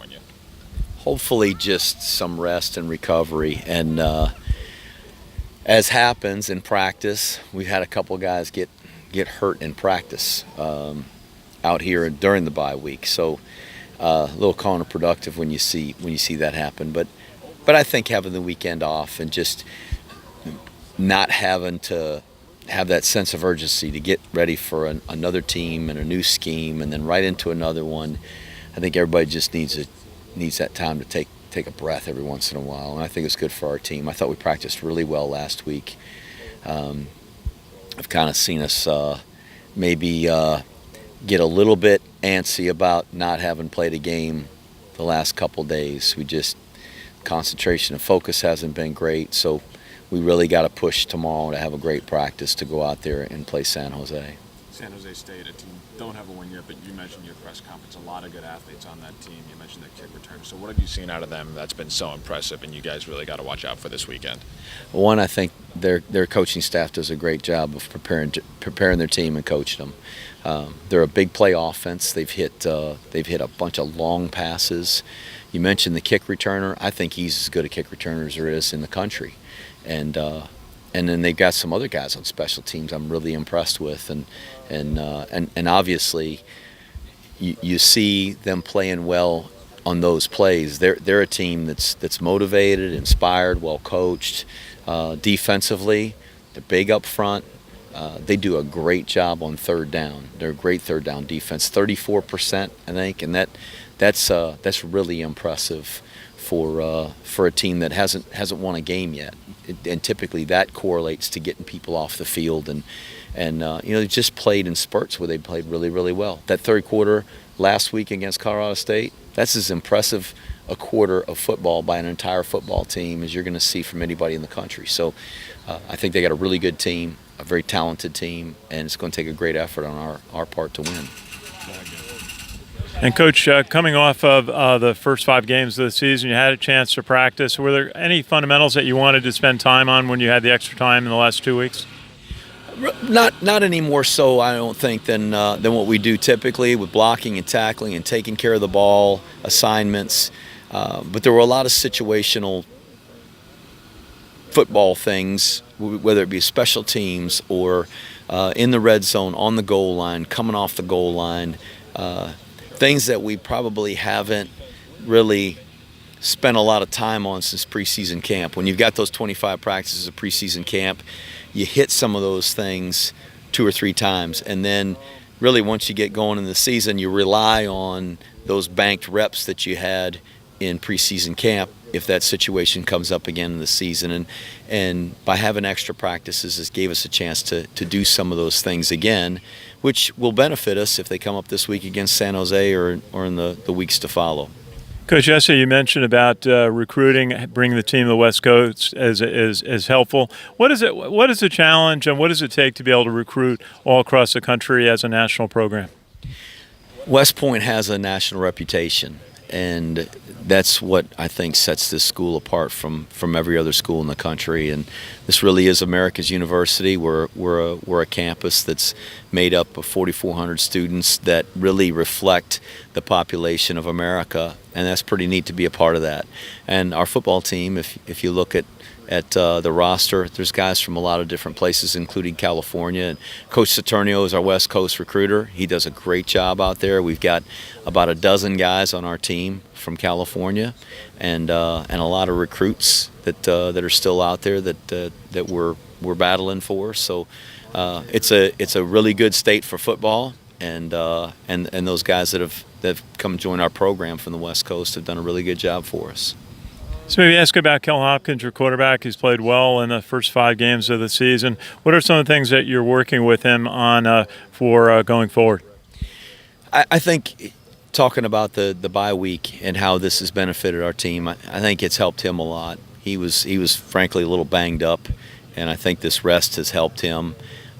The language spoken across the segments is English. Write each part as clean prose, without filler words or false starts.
California? Hopefully just some rest and recovery. And as happens in practice, we've had a couple guys get hurt in practice out here during the bye week. So a little counterproductive when you see that happen. But I think having the weekend off and just not having to have that sense of urgency to get ready for another team and a new scheme and then right into another one, I think everybody just needs that time to take a breath every once in a while, and I think it's good for our team. I thought we practiced really well last week. I've kind of seen us maybe get a little bit antsy about not having played a game the last couple days. Concentration and focus hasn't been great, so we really got to push tomorrow to have a great practice to go out there and play San Jose. San Jose State, a team don't have a win yet, but you mentioned in your press conference a lot of good athletes on that team. You mentioned the kick return. So what have you seen out of them that's been so impressive and you guys really got to watch out for this weekend? One, I think their coaching staff does a great job of preparing their team and coaching them. They're a big play offense. They've hit a bunch of long passes. You mentioned the kick returner. I think he's as good a kick returner as there is in the country. And then they've got some other guys on special teams I'm really impressed with, and obviously you see them playing well on those plays. They're a team that's motivated, inspired, well coached. Defensively, they're big up front. They do a great job on third down. They're a great third down defense, 34%, I think, and that's really impressive for a team that hasn't won a game yet. And typically that correlates to getting people off the field, and they just played in spurts where they played really, really well. That third quarter last week against Colorado State, that's as impressive a quarter of football by an entire football team as you're going to see from anybody in the country. So I think they got a really good team, a very talented team, and it's going to take a great effort on our part to win. And Coach, coming off of the first 5 games of the season, you had a chance to practice. Were there any fundamentals that you wanted to spend time on when you had the extra time in the last 2 weeks? Not any more so, I don't think, than what we do typically with blocking and tackling and taking care of the ball, assignments. But there were a lot of situational football things, whether it be special teams or in the red zone, on the goal line, coming off the goal line. Things that we probably haven't really spent a lot of time on since preseason camp. When you've got those 25 practices of preseason camp, you hit some of those things 2 or 3 times, and then really once you get going in the season, you rely on those banked reps that you had in preseason camp if that situation comes up again in the season. And by having extra practices, it gave us a chance to do some of those things again, which will benefit us if they come up this week against San Jose or in the weeks to follow. Coach, yesterday you mentioned about recruiting, bringing the team to the West Coast as helpful. What is the challenge, and what does it take to be able to recruit all across the country as a national program? West Point has a national reputation, and that's what I think sets this school apart from every other school in the country. And this really is America's university. We're a campus that's made up of 4,400 students that really reflect the population of America, and that's pretty neat to be a part of that. And our football team, if you look at the roster, there's guys from a lot of different places, including California. And Coach Saturnio is our West Coast recruiter. He does a great job out there. We've got about a dozen guys on our team from California, and a lot of recruits that are still out there that we're battling for. So it's a really good state for football, and those guys that have come join our program from the West Coast have done a really good job for us. So maybe ask about Cal Hopkins, your quarterback. He's played well in the first 5 games of the season. What are some of the things that you're working with him on for going forward? I think talking about the bye week and how this has benefited our team, I think it's helped him a lot. He was frankly a little banged up, and I think this rest has helped him.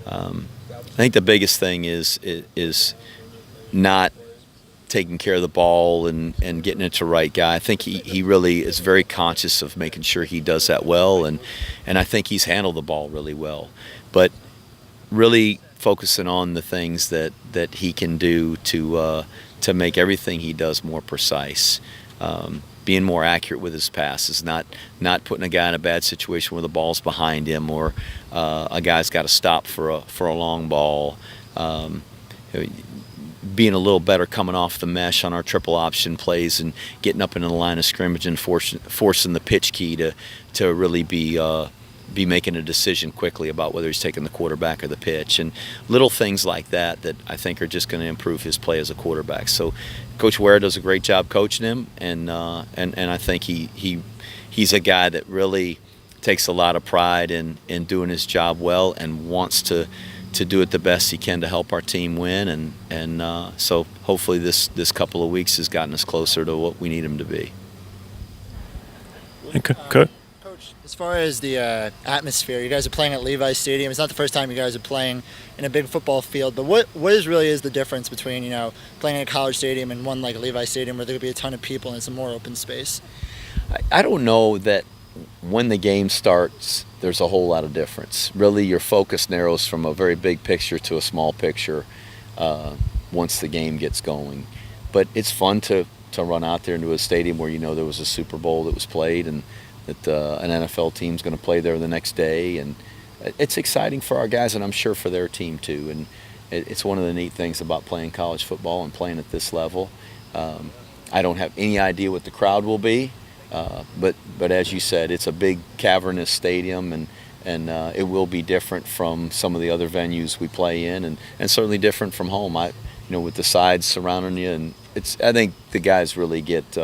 I think the biggest thing is not taking care of the ball and getting it to the right guy. I think he really is very conscious of making sure he does that well, and I think he's handled the ball really well. But really focusing on the things that he can do to make everything he does more precise. being more accurate with his passes, not putting a guy in a bad situation where the ball's behind him or a guy's got to stop for a long ball. Being a little better coming off the mesh on our triple option plays and getting up into the line of scrimmage and forcing the pitch key to really be making a decision quickly about whether he's taking the quarterback or the pitch, and little things like that I think are just going to improve his play as a quarterback. So Coach Ware does a great job coaching him, and I think he's a guy that really takes a lot of pride in doing his job well and wants to do it the best he can to help our team win, and so hopefully this couple of weeks has gotten us closer to what we need him to be. Okay. Coach, as far as the atmosphere, you guys are playing at Levis Stadium. It's not the first time you guys are playing in a big football field, but what really is the difference between playing in a college stadium and one like Levi Stadium where there could be a ton of people and it's a more open space? I don't know that when the game starts there's a whole lot of difference. Really, your focus narrows from a very big picture to a small picture once the game gets going. But it's fun to run out there into a stadium where there was a Super Bowl that was played and that an NFL team's going to play there the next day. And it's exciting for our guys, and I'm sure for their team too. And it's one of the neat things about playing college football and playing at this level. I don't have any idea what the crowd will be. But as you said, it's a big cavernous stadium, and it will be different from some of the other venues we play in, and certainly different from home. With the sides surrounding you, and I think the guys really get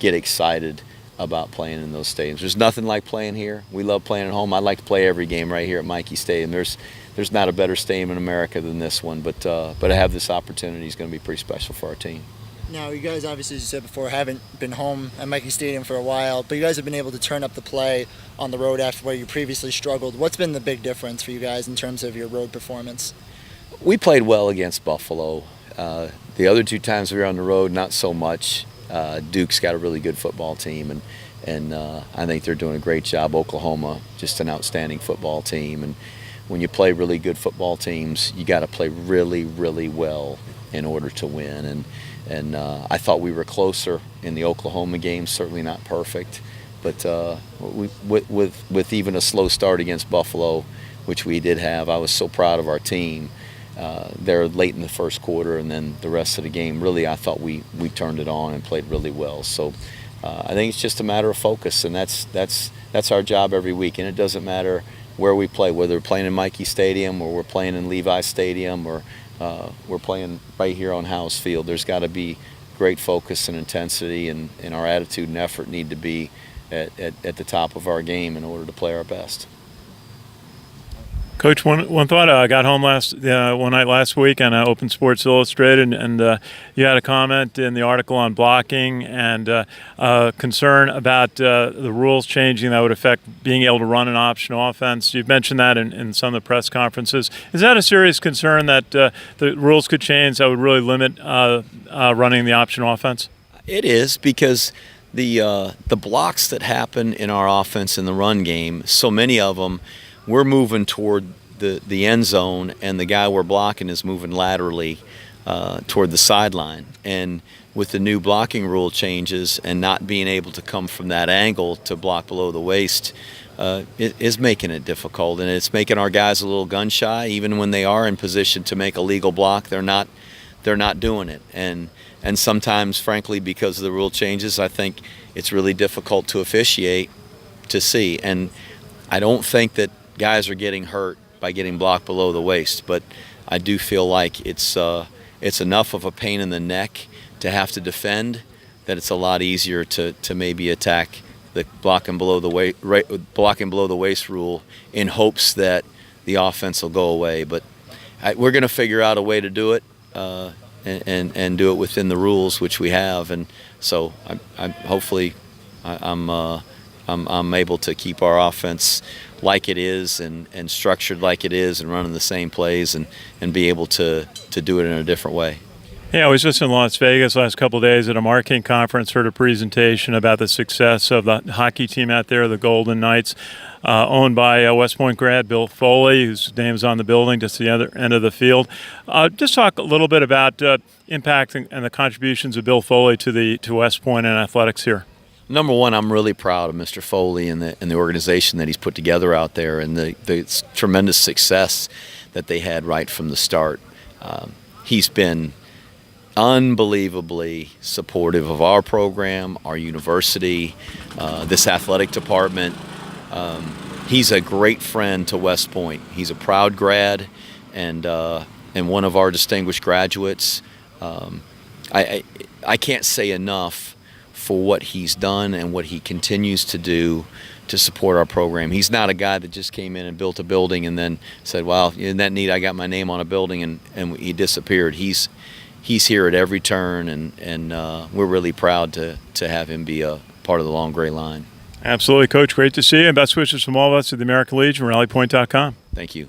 excited about playing in those stadiums. There's nothing like playing here. We love playing at home. I'd like to play every game right here at Michie Stadium. There's not a better stadium in America than this one, but to have this opportunity is going to be pretty special for our team. Now, you guys obviously, as you said before, haven't been home at Michie Stadium for a while, but you guys have been able to turn up the play on the road after where you previously struggled. What's been the big difference for you guys in terms of your road performance? We played well against Buffalo. The other two times we were on the road, not so much. Duke's got a really good football team, and I think they're doing a great job. Oklahoma, just an outstanding football team. And when you play really good football teams, you got to play really, really well in order to win. And I thought we were closer in the Oklahoma game, certainly not perfect. But with even a slow start against Buffalo, which we did have, I was so proud of our team. There late in the first quarter, and then the rest of the game, really, I thought we turned it on and played really well. So I think it's just a matter of focus, and that's our job every week. And it doesn't matter where we play, whether we're playing in Michie Stadium or we're playing in Levi Stadium or we're playing right here on House Field. There's got to be great focus and intensity, and our attitude and effort need to be at the top of our game in order to play our best. Coach, one thought. I got home one night last week on Open Sports Illustrated, and you had a comment in the article on blocking and concern about the rules changing that would affect being able to run an option offense. You've mentioned that in some of the press conferences. Is that a serious concern that the rules could change that would really limit running the option offense? It is, because the blocks that happen in our offense in the run game, so many of them, we're moving toward the end zone, and the guy we're blocking is moving laterally toward the sideline. And with the new blocking rule changes and not being able to come from that angle to block below the waist, it is making it difficult, and it's making our guys a little gun shy. Even when they are in position to make a legal block, they're not doing it. And sometimes, frankly, because of the rule changes, I think it's really difficult to officiate to see. And I don't think that guys are getting hurt by getting blocked below the waist, but I do feel like it's enough of a pain in the neck to have to defend that it's a lot easier to maybe attack the blocking below the waist rule in hopes that the offense will go away. But we're going to figure out a way to do it and do it within the rules, which we have, and so I'm able to keep our offense like it is and structured like it is and running the same plays and be able to do it in a different way. Hey, I was just in Las Vegas last couple of days at a marketing conference, heard a presentation about the success of the hockey team out there, the Golden Knights, owned by West Point grad Bill Foley, whose name is on the building just the other end of the field. Just talk a little bit about impact and the contributions of Bill Foley to West Point and athletics here. Number one, I'm really proud of Mr. Foley and the organization that he's put together out there, and the tremendous success that they had right from the start. He's been unbelievably supportive of our program, our university, this athletic department. He's a great friend to West Point. He's a proud grad and one of our distinguished graduates. I can't say enough for what he's done and what he continues to do to support our program. He's not a guy that just came in and built a building and then said, "Wow, isn't that neat? I got my name on a building," and he disappeared. He's here at every turn, and we're really proud to have him be a part of the Long Gray Line. Absolutely, Coach. Great to see you, and best wishes from all of us at the American Legion, RallyPoint.com. Thank you.